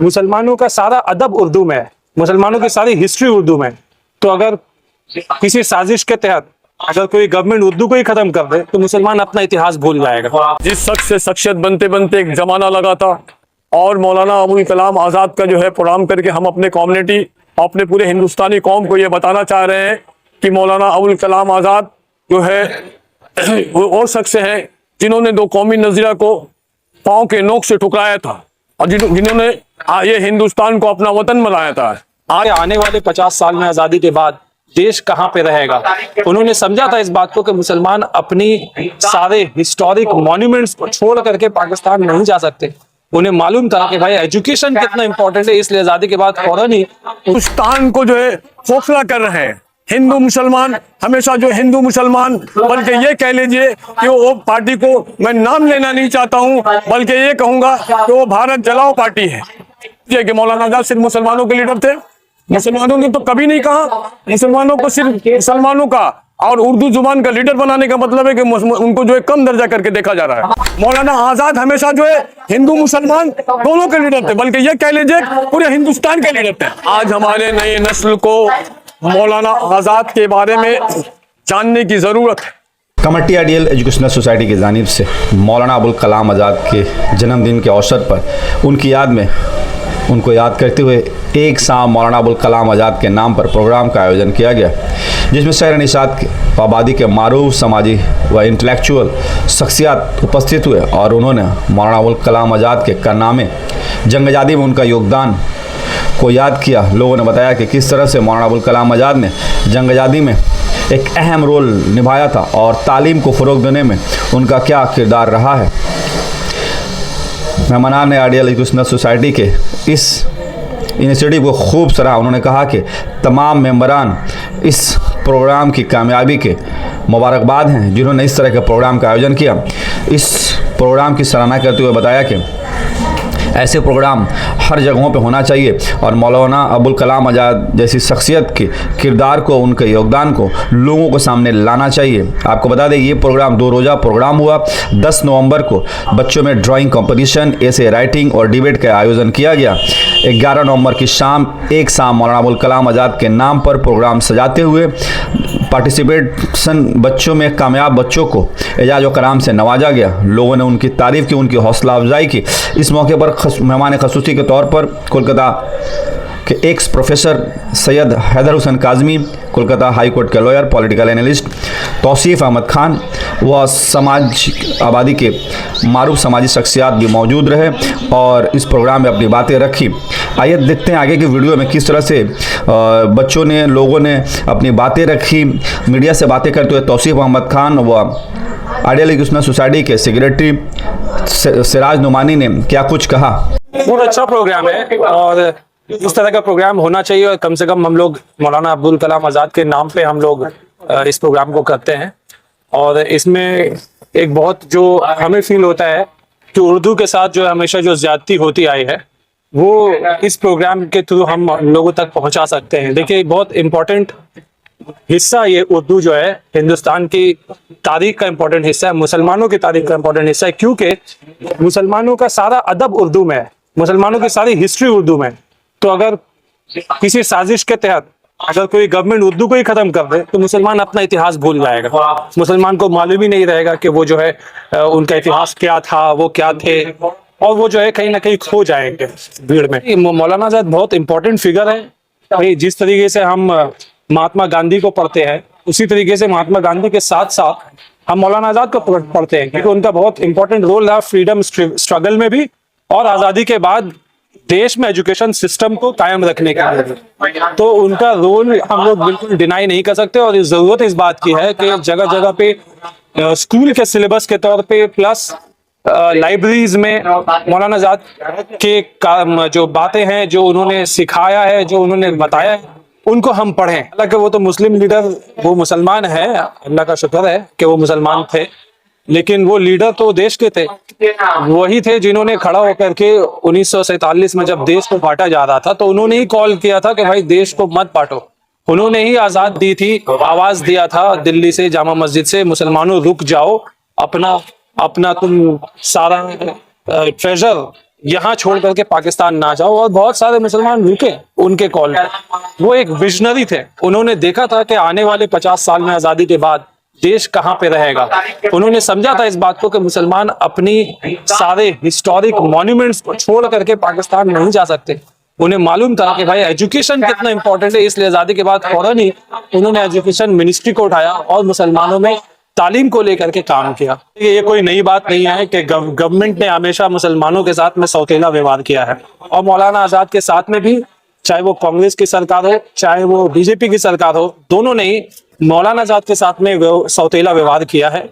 मुसलमानों का सारा अदब उर्दू में है, मुसलमानों की सारी हिस्ट्री उर्दू में है। तो अगर किसी साजिश के तहत अगर कोई गवर्नमेंट उर्दू को ही खत्म कर दे तो मुसलमान अपना इतिहास भूल जाएगा। जिस शख्स से शख्सियत बनते बनते एक जमाना लगा था और मौलाना अबुल कलाम आज़ाद का जो है प्रोग्राम करके हम अपने कम्युनिटी, अपने पूरे हिंदुस्तानी कौम को ये बताना चाह रहे हैं कि मौलाना अबुल कलाम आज़ाद जो है वो और शख्स हैं जिन्होंने दो कौमी नज़रिया को पाँव के नोक से ठुकराया था और जिन्होंने ये हिंदुस्तान को अपना वतन बनाया था। आने वाले 50 साल में आज़ादी के बाद देश कहाँ पे रहेगा, उन्होंने समझा था इस बात को कि मुसलमान अपनी सारे हिस्टोरिक मॉन्यूमेंट्स को छोड़ करके पाकिस्तान नहीं जा सकते। उन्हें मालूम था कि भाई एजुकेशन कितना इंपॉर्टेंट है, इसलिए आज़ादी के बाद फौरन ही हिंदुस्तान को जो है खोखला कर रहे हैं। हिंदू मुसलमान हमेशा जो हिंदू मुसलमान, बल्कि ये कह लीजिए कि वो पार्टी को मैं नाम लेना नहीं चाहता हूँ, बल्कि ये कहूंगा कि वो भारत जलाओ पार्टी है। ये कि मौलाना आज़ाद सिर्फ मुसलमानों के लीडर थे, मुसलमानों ने तो कभी नहीं कहा मुसलमानों को सिर्फ मुसलमानों का और उर्दू जुबान का लीडर बनाने का मतलब है कि उनको जो है कम दर्जा करके देखा जा रहा है। मौलाना आज़ाद हमेशा जो है हिंदू मुसलमान दोनों के लीडर थे, बल्कि ये कह लीजिए पूरे हिंदुस्तान के लीडर थे। आज हमारे नई नस्ल को मौलाना आज़ाद के बारे में जानने की जरूरत है। कमेटी आइडियल एजुकेशनल सोसाइटी की जानिब से मौलाना अबुल कलाम आज़ाद के जन्मदिन के अवसर पर उनकी याद में उनको याद करते हुए एक शाम मौलाना अबुल कलाम आज़ाद के नाम पर प्रोग्राम का आयोजन किया गया, जिसमें शहर निशात के आबादी के मारूफ समाजी व इंटेलेक्चुअल शख्सियत उपस्थित हुए और उन्होंने मौलाना अबुल कलाम आज़ाद के कारनामे, जंग आज़ादी में उनका योगदान को याद किया। लोगों ने बताया कि किस तरह से मौलाना अबुल कलाम आज़ाद ने जंग आज़ादी में एक अहम रोल निभाया था और तालीम को फ़रोग़ देने में उनका क्या किरदार रहा है। मेहमानान ने आइडियल एजुकेशनल सोसाइटी के इस इनिशिएटिव को खूब सराहा। उन्होंने कहा कि तमाम मेंबरान इस प्रोग्राम की कामयाबी के मुबारकबाद हैं जिन्होंने इस तरह के प्रोग्राम का आयोजन किया। इस प्रोग्राम की सराहना करते हुए बताया कि ऐसे प्रोग्राम हर जगहों पे होना चाहिए और मौलाना अबुल कलाम आज़ाद जैसी शख्सियत के किरदार को, उनके योगदान को लोगों को सामने लाना चाहिए। आपको बता दें ये प्रोग्राम 2 रोज़ा प्रोग्राम हुआ। 10 नवंबर को बच्चों में ड्राइंग कंपटीशन, ऐसे राइटिंग और डिबेट का आयोजन किया गया। 11 नवंबर की शाम एक शाम मौलाना अबुल कलाम आज़ाद के नाम पर प्रोग्राम सजाते हुए पार्टिसिपेशन बच्चों में कामयाब बच्चों को एजाज़ व कराम से नवाजा गया। लोगों ने उनकी तारीफ़ की, उनकी हौसला अफजाई की। इस मौके पर मेहमान खसूसी के तौर पर कोलकाता के ex professor Syed Haider Hussain Kazmi, Kolkata high court के lawyer, political analyst Tauseef Ahmed Khan व समाज आबादी के मारूफ समाजी शख्सियात भी मौजूद रहे और इस प्रोग्राम में अपनी बातें रखी। आइए देखते हैं आगे की वीडियो में किस तरह से बच्चों ने, लोगों ने अपनी बातें रखी। मीडिया से बातें करते हुए तौसीफ अहमद खान व आइडियल एजुकेशनल सोसाइटी के सेक्रेटरी सिराज नुमानी ने क्या कुछ कहा। बहुत अच्छा प्रोग्राम है और इस तरह का प्रोग्राम होना चाहिए और कम से कम हम लोग मौलाना अबुल कलाम आज़ाद के नाम पे हम लोग इस प्रोग्राम को करते हैं। और इसमें एक बहुत जो हमें फील होता है कि उर्दू के साथ जो हमेशा जो ज्यादती होती आई है वो इस प्रोग्राम के थ्रू हम लोगों तक पहुंचा सकते हैं। देखिए बहुत इम्पोर्टेंट हिस्सा ये उर्दू जो है हिंदुस्तान की तारीख का इम्पोर्टेंट हिस्सा है, मुसलमानों की तारीख का इम्पोर्टेंट हिस्सा है, क्योंकि मुसलमानों का सारा अदब उर्दू में है, मुसलमानों की सारी हिस्ट्री उर्दू में है। तो अगर किसी साजिश के तहत अगर कोई गवर्नमेंट उर्दू को ही खत्म कर दे तो मुसलमान अपना इतिहास भूल जाएगा। मुसलमान को मालूम ही नहीं रहेगा कि वो जो है उनका इतिहास क्या था, वो क्या थे, और वो जो है कहीं ना कहीं खो जाएंगे भीड़ में। मौलाना आज़ाद बहुत इंपॉर्टेंट फिगर है। जिस तरीके से हम महात्मा गांधी को पढ़ते हैं उसी तरीके से महात्मा गांधी के साथ साथ हम मौलाना आज़ाद को पढ़ते हैं, क्योंकि उनका बहुत इंपॉर्टेंट रोल रहा फ्रीडम स्ट्रगल में भी और आज़ादी के बाद देश में एजुकेशन सिस्टम को कायम रखने के लिए। तो उनका रोल हम लोग बिल्कुल डिनाई नहीं कर सकते और जरूरत इस बात की है कि जगह जगह पे स्कूल के सिलेबस के तौर पे प्लस लाइब्रेरीज में मौलाना आज़ाद के जो बातें हैं, जो उन्होंने सिखाया है, जो उन्होंने बताया है, उनको हम पढ़ें। हालांकि वो तो मुस्लिम लीडर, वो मुसलमान है, अल्लाह का शुक्र है कि वो मुसलमान थे, लेकिन वो लीडर तो देश के थे, वही थे जिन्होंने खड़ा होकर के 1947 में जब देश को बांटा जा रहा था तो उन्होंने ही कॉल किया था कि भाई देश को मत बांटो। उन्होंने ही आजाद दी थी, आवाज दिया था दिल्ली से, जामा मस्जिद से, मुसलमानों रुक जाओ, अपना अपना तुम सारा ट्रेजर यहाँ छोड़ करके पाकिस्तान ना जाओ, और बहुत सारे मुसलमान रुके उनके कॉल पर। वो एक विजनरी थे, उन्होंने देखा था कि आने वाले 50 साल में आजादी के बाद देश कहाँ पे रहेगा। उन्होंने समझा था इस बात को कि मुसलमान अपनी सारे हिस्टोरिक मॉन्यूमेंट्स को छोड़ करके पाकिस्तान नहीं जा सकते। उन्हें मालूम था कि भाई एजुकेशन कितना इंपॉर्टेंट है, इसलिए आजादी के बाद फौरन ही उन्होंने एजुकेशन मिनिस्ट्री को उठाया और मुसलमानों में तालीम को लेकर के काम किया। ये कोई नई बात नहीं है कि गवर्नमेंट ने हमेशा मुसलमानों के साथ में सौतेला व्यवहार किया है, और मौलाना आजाद के साथ में भी, चाहे वो कांग्रेस की सरकार हो चाहे वो बीजेपी की सरकार हो, दोनों ने ही मौलाना आजाद के साथ में सौतेला व्यवहार किया है,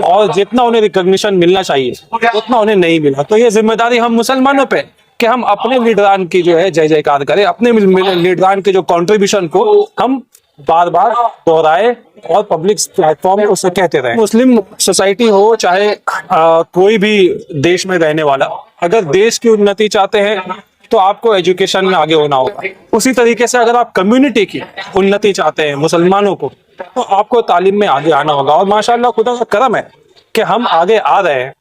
और जितना उन्हें रिकॉग्निशन मिलना चाहिए उतना उन्हें नहीं मिला। तो ये जिम्मेदारी हम मुसलमानों पे कि हम अपने लीडरान की जो है जय जयकार करें, अपने लीडरान के जो कंट्रीब्यूशन को हम बार बार दोहराए और पब्लिक प्लेटफॉर्म उसे कहते रहे। मुस्लिम सोसाइटी हो चाहे कोई भी देश में रहने वाला, अगर देश की उन्नति चाहते हैं तो आपको एजुकेशन में आगे होना होगा। उसी तरीके से अगर आप कम्युनिटी की उन्नति चाहते हैं, मुसलमानों को, तो आपको तालीम में आगे आना होगा। और माशाल्लाह खुदा का करम है कि हम आगे आ रहे हैं,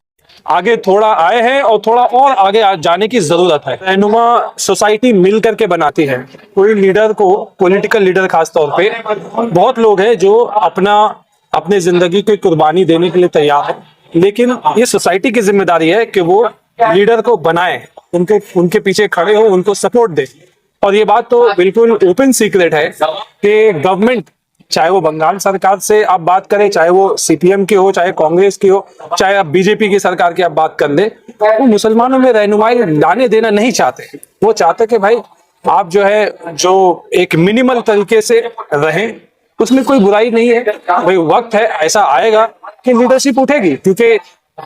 आगे थोड़ा आए हैं और थोड़ा और आगे जाने की जरूरत है। रहनुमा सोसाइटी मिल करके बनाती है। कोई लीडर को, पॉलिटिकल लीडर खास तौर पे, बहुत लोग हैं जो अपने जिंदगी की कुर्बानी देने के लिए तैयार है, लेकिन ये सोसाइटी की जिम्मेदारी है कि वो लीडर को बनाए, उनके पीछे खड़े हो, उनको सपोर्ट दे। और ये बात तो बिल्कुल ओपन सीक्रेट है कि गवर्नमेंट, चाहे वो बंगाल सरकार से आप बात करें, चाहे वो सीपीएम की हो, चाहे कांग्रेस की हो, चाहे आप बीजेपी की सरकार की आप बात कर ले, वो मुसलमानों में रहनुमाई लाने देना नहीं चाहते। वो चाहते कि भाई आप जो है जो एक मिनिमल तरीके से रहें, उसमें कोई बुराई नहीं है। भाई वक्त है, ऐसा आएगा कि लीडरशिप उठेगी, क्योंकि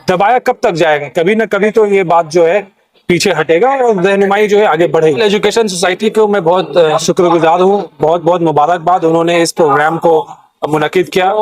दबाया कब तक जाएगा, कभी ना कभी तो ये बात जो है पीछे हटेगा और रहनुमाई जो है आगे बढ़ेगी। एजुकेशन सोसाइटी को मैं बहुत शुक्रगुजार हूँ, बहुत बहुत मुबारकबाद, उन्होंने इस प्रोग्राम को मुनक्किद किया।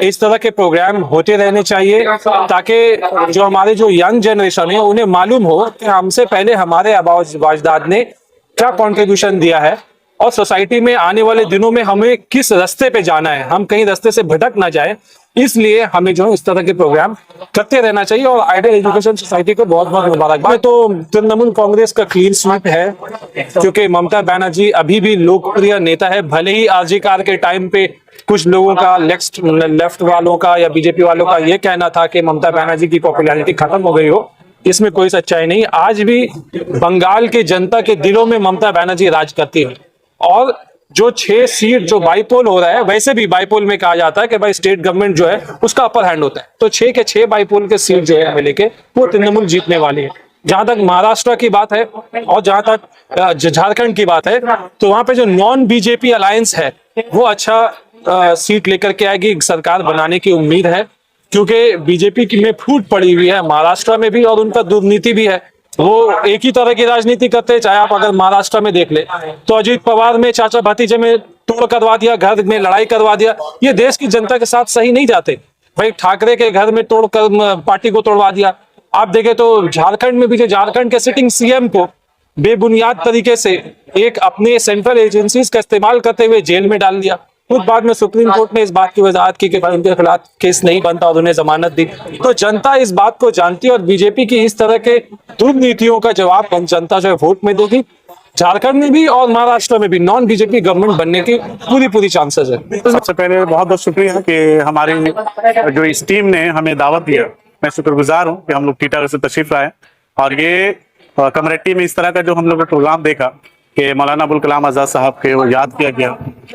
इस तरह के प्रोग्राम होते रहने चाहिए ताकि जो हमारे जो यंग जनरेशन है उन्हें मालूम हो कि हमसे पहले हमारे आबाद ने क्या कंट्रीब्यूशन दिया है, और सोसाइटी में आने वाले दिनों में हमें किस रास्ते पे जाना है, हम कहीं रास्ते से भटक ना जाए। इसलिए हमें जो है इस तरह के प्रोग्राम करते रहना चाहिए। और आइडियल एजुकेशन सोसाइटी को बहुत बहुत मुबारकबाद। तो तृणमूल कांग्रेस का क्लीन स्वीप है, क्योंकि ममता बनर्जी अभी भी लोकप्रिय नेता है। भले ही आरजी कार के टाइम पे कुछ लोगों का, लेफ्ट वालों का या बीजेपी वालों का ये कहना था कि ममता बनर्जी की पॉपुलैरिटी खत्म हो गई हो, इसमें कोई सच्चाई नहीं। आज भी बंगाल के जनता के दिलों में ममता बनर्जी राज करती है। और जो 6 सीट जो बाईपोल हो रहा है, वैसे भी बाईपोल में कहा जाता है कि भाई स्टेट गवर्नमेंट जो है उसका अपर हैंड होता है, तो 6 के 6 बाईपोल के सीट जो है हमें लेके वो तृणमूल जीतने वाली है। जहां तक महाराष्ट्र की बात है और जहां तक झारखंड की बात है, तो वहां पे जो नॉन बीजेपी अलायंस है वो अच्छा सीट लेकर के आएगी, सरकार बनाने की उम्मीद है, क्योंकि बीजेपी की में फूट पड़ी हुई है महाराष्ट्र में भी, और उनका दुर्नीति भी है। वो एक ही तरह की राजनीति करते हैं। चाहे आप अगर महाराष्ट्र में देख ले तो अजीत पवार में चाचा भतीजे में तोड़ करवा दिया, घर में लड़ाई करवा दिया। ये देश की जनता के साथ सही नहीं जाते। भाई ठाकरे के घर में तोड़ कर पार्टी को तोड़वा दिया। आप देखें तो झारखंड में भी जो झारखंड के सिटिंग सीएम को बेबुनियाद तरीके से एक अपने सेंट्रल एजेंसीज का इस्तेमाल करते हुए जेल में डाल दिया। खुद बाद में सुप्रीम कोर्ट ने इस बात की वजाहत की कि उनके खिलाफ केस नहीं बनता और उन्हें जमानत दी। तो जनता इस बात को जानती है और बीजेपी की इस तरह के दुर्नीतियों का जवाब जनता जो है वोट में देगी। झारखंड में भी और महाराष्ट्र में भी नॉन बीजेपी गवर्नमेंट बनने की पूरी चांसेस है। सबसे पहले बहुत बहुत शुक्रिया कि हमारी जो इस टीम ने हमें दावत दिया। मैं शुक्रगुजार हूँ कि हम लोग टीटा से तशरीफ लाए और ये कमेटी में इस तरह का जो हम लोग ने प्रोग्राम देखा कि मौलाना अबुल कलाम आजाद साहब के वो याद किया गया,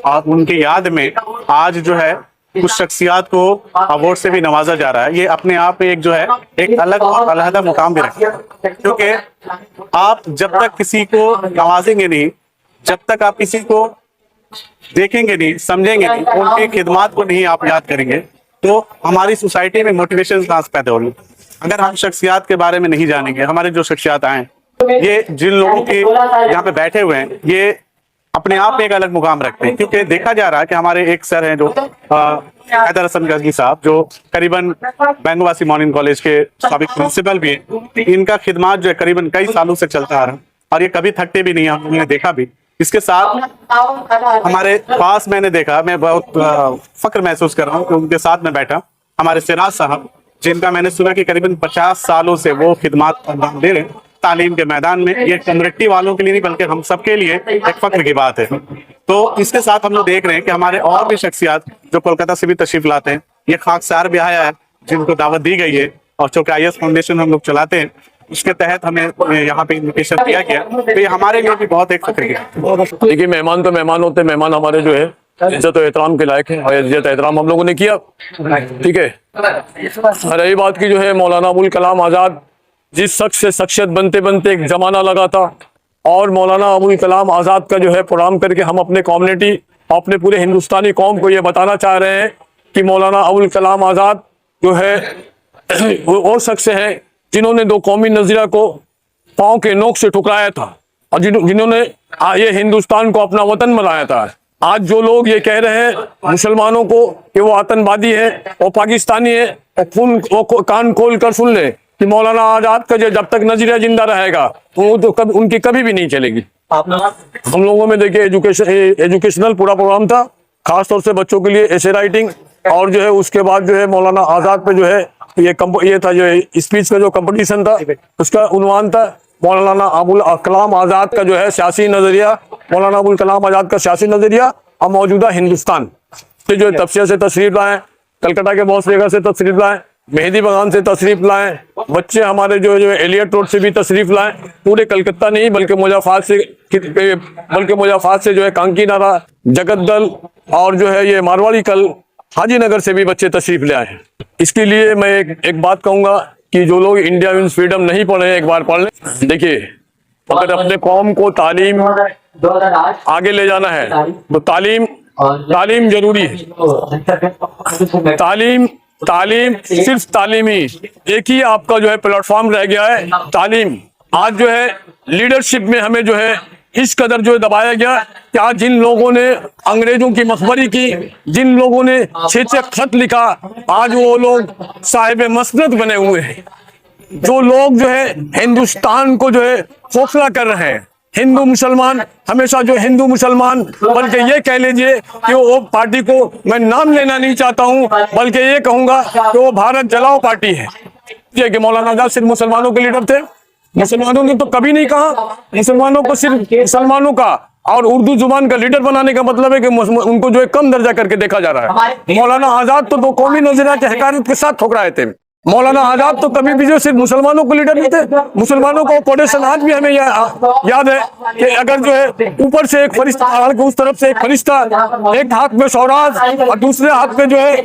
और उनके याद में आज जो है कुछ शख्सियात को अवार्ड से भी नवाजा जा रहा है। ये अपने आप में एक जो है एक अलग और अलहदा मुकाम भी रखता है, क्योंकि आप जब तक किसी को नवाजेंगे नहीं, जब तक आप किसी को देखेंगे नहीं, समझेंगे नहीं, उनकी खिदमात को नहीं आप याद करेंगे, तो हमारी सोसाइटी में मोटिवेशन कहाँ से पैदा होगी। अगर हम शख्सियात के बारे में नहीं जानेंगे, हमारे जो शख्सियात आए, ये जिन लोगों के यहाँ पे बैठे हुए हैं, ये अपने आप में एक अलग मुकाम रखते हैं। क्योंकि देखा जा रहा है कि हमारे एक सर हैं जो हैदर हसन गजनी साहब, जो करीबन बैंगवासी मॉर्निंग कॉलेज के साबिक प्रिंसिपल भी हैं। इनका खिदमात जो है करीबन कई सालों से चलता आ रहा है और ये कभी थकते भी नहीं, हमने देखा भी। इसके साथ हमारे पास मैंने देखा, मैं बहुत फक्र महसूस कर रहा हूँ कि उनके साथ में बैठा हमारे सिराज साहब, जिनका मैंने सुना कि करीबन 50 सालों से वो खिदमात अंजाम दे रहे हैं तालीम के मैदान में। ये कम्युनिटी वालों के लिए नहीं बल्कि हम सबके लिए एक फख्र की बात है। तो इसके साथ हम लोग देख रहे हैं कि हमारे और भी शख्सियात जो कोलकाता से भी तशरीफ लाते हैं, ये खाकसार भी आया है जिनको दावत दी गई है, और चूंकि IS फाउंडेशन हम लोग चलाते हैं उसके तहत हमें यहाँ पे इन्विटेशन दिया गया, तो ये हमारे लिए भी बहुत एक फख्र की बात है। देखिए, मेहमान तो मेहमान होते हैं, मेहमान हमारे जो है इज्जत और एहतराम के लायक है और इज्जत एहतराम हम लोगों ने किया, ठीक है। रही बात की जो है मौलाना अबुल कलाम आज़ाद जिस शख्स से शख्सियत बनते बनते एक जमाना लगा था, और मौलाना अबुल कलाम आज़ाद का जो है प्रोग्राम करके हम अपने कम्युनिटी, अपने पूरे हिंदुस्तानी कौम को ये बताना चाह रहे हैं कि मौलाना अबुल कलाम आज़ाद जो है वो शख्स हैं जिन्होंने दो कौमी नज़रिया को पाँव के नोक से ठुकराया था और जिन्होंने ये हिंदुस्तान को अपना वतन बनाया था। आज जो लोग ये कह रहे हैं मुसलमानों को कि वो आतंकवादी है, वो पाकिस्तानी है, वो कान खोल कर सुन ले कि मौलाना आज़ाद का जब तक नजरिया जिंदा रहेगा तो उनकी कभी भी नहीं चलेगी। हम लोगों में देखिए एजुकेशनल पूरा प्रोग्राम था, खासतौर से बच्चों के लिए ऐसे राइटिंग, और जो है उसके बाद जो है मौलाना आज़ाद पे जो है ये था जो स्पीच का जो कंपटीशन था, उसका उन्वान था मौलाना अबुल कलाम आज़ाद का जो है सियासी नजरिया, मौलाना अबुल कलाम आज़ाद का सियासी नजरिया और मौजूदा हिंदुस्तान से जो तफसीर से तशरीफ लाए, कलकत्ता के बहुत जगह से तशरीफ लाए, मेहदी बगान से तशरीफ लाए, बच्चे हमारे जो एलियट रोड से भी तशरीफ लाए, पूरे कलकत्ता नहीं बल्कि मुजफ्फराबाद से जो है कांकी नारा, जगतदल और जो है ये मारवाड़ी कल हाजी नगर से भी बच्चे तशरीफ ले आए हैं। इसके लिए मैं एक बात कहूंगा कि जो लोग इंडिया मीन्स फ्रीडम नहीं पढ़े एक बार पढ़ लें। देखिए, अगर अपने कौम को तालीम आगे ले जाना है तो तालीम जरूरी है। तालीम सिर्फ तालीम ही एक ही आपका जो है प्लेटफॉर्म रह गया है, तालीम। आज जो है लीडरशिप में हमें जो है इस कदर जो है दबाया गया कि आज जिन लोगों ने अंग्रेजों की मखबरी की, जिन लोगों ने 6 खत लिखा, आज वो लोग साहिब मसनद बने हुए हैं। जो लोग जो है हिंदुस्तान को जो है खोखला कर रहे हैं, हिंदू मुसलमान हमेशा जो हिंदू मुसलमान, बल्कि ये कह लीजिए कि वो पार्टी को मैं नाम लेना नहीं चाहता हूं, बल्कि ये कहूंगा कि वो भारत जलाओ पार्टी है। ये कि मौलाना आज़ाद सिर्फ मुसलमानों के लीडर थे, मुसलमानों ने तो कभी नहीं कहा मुसलमानों को सिर्फ मुसलमानों का और उर्दू जुबान का लीडर बनाने का मतलब है कि उनको जो है कम दर्जा करके देखा जा रहा है। मौलाना आज़ाद तो दो कौमी नजरिया के हकारियत के साथ ठुकराए थे। मौलाना आज़ाद तो कभी भी जो सिर्फ मुसलमानों को लीडर नहीं थे, मुसलमानों को कोटेशन आज भी हमें याद है कि अगर जो है ऊपर से एक फरिश्ता, उस तरफ से एक फरिश्ता, एक हाथ में स्वराज और दूसरे हाथ में जो है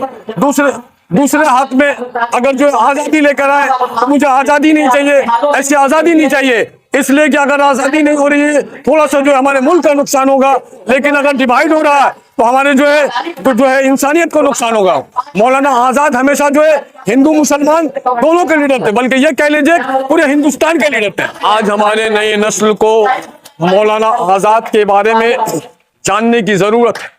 दूसरे हाथ में अगर जो आजादी लेकर आए तो मुझे आजादी नहीं चाहिए, ऐसी आजादी नहीं चाहिए। इसलिए कि अगर आजादी नहीं हो रही है थोड़ा सा जो है हमारे मुल्क का नुकसान होगा, लेकिन अगर डिवाइड हो रहा है तो हमारे जो है इंसानियत को नुकसान होगा। मौलाना आज़ाद हमेशा जो है हिंदू मुसलमान दोनों के लीडर थे, बल्कि ये कह लीजिए पूरे हिंदुस्तान के लीडर थे। आज हमारे नई नस्ल को मौलाना आज़ाद के बारे में जानने की जरूरत है।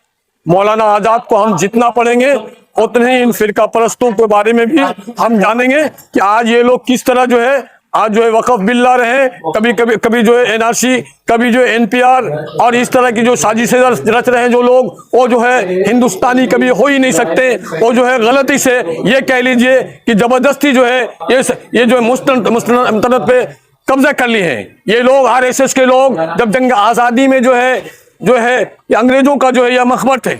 मौलाना आज़ाद को हम जितना पढ़ेंगे उतने ही इन फिरका परस्तों के बारे में भी हम जानेंगे कि आज ये लोग किस तरह जो है आज जो है वक़फ़ बिल ला रहे हैं, कभी जो है NRC, कभी जो है NPR, और इस तरह की जो साजिशें रच रहे हैं जो लोग, वो जो है हिंदुस्तानी कभी हो ही नहीं सकते। वो जो है गलती से ये कह लीजिए कि जबरदस्ती जो है ये जो है मुस्तनद पे कब्जा कर ली है। ये लोग RSS के लोग जब जंग आज़ादी में जो है ये अंग्रेजों का जो है यह मखबर थे।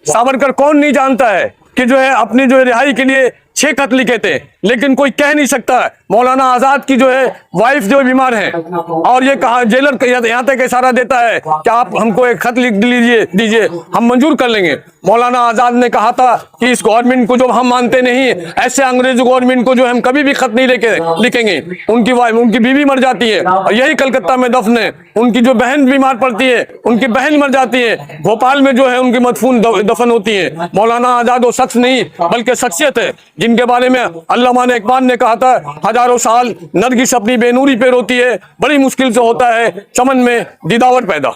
सावरकर कौन नहीं जानता है कि जो है अपनी जो है रिहाई के लिए 6 खत लिखे थे, लेकिन कोई कह नहीं सकता मौलाना आज़ाद की जो है वाइफ जो बीमार है और ये कहा जेलर यहाँ तक इशारा देता है कि आप हमको एक खत लिख दीजिए, हम मंजूर कर लेंगे। मौलाना आज़ाद ने कहा था कि इस गवर्नमेंट को जो हम मानते नहीं, ऐसे अंग्रेज गवर्नमेंट को जो हम कभी भी खत नहीं लिखेंगे। उनकी बीवी मर जाती है और यही कलकत्ता में दफन है। उनकी जो बहन बीमार पड़ती है, उनकी बहन मर जाती है, भोपाल में जो है उनकी मदफून दफन होती है। मौलाना आज़ाद वो शख्स नहीं बल्कि शख्सियत है जिनके बारे में अल्लामा इकबाल ने कहा था, हजारों साल नरगिस अपनी बेनूरी पे रोती है, बड़ी मुश्किल से होता है चमन में दीदावत पैदा।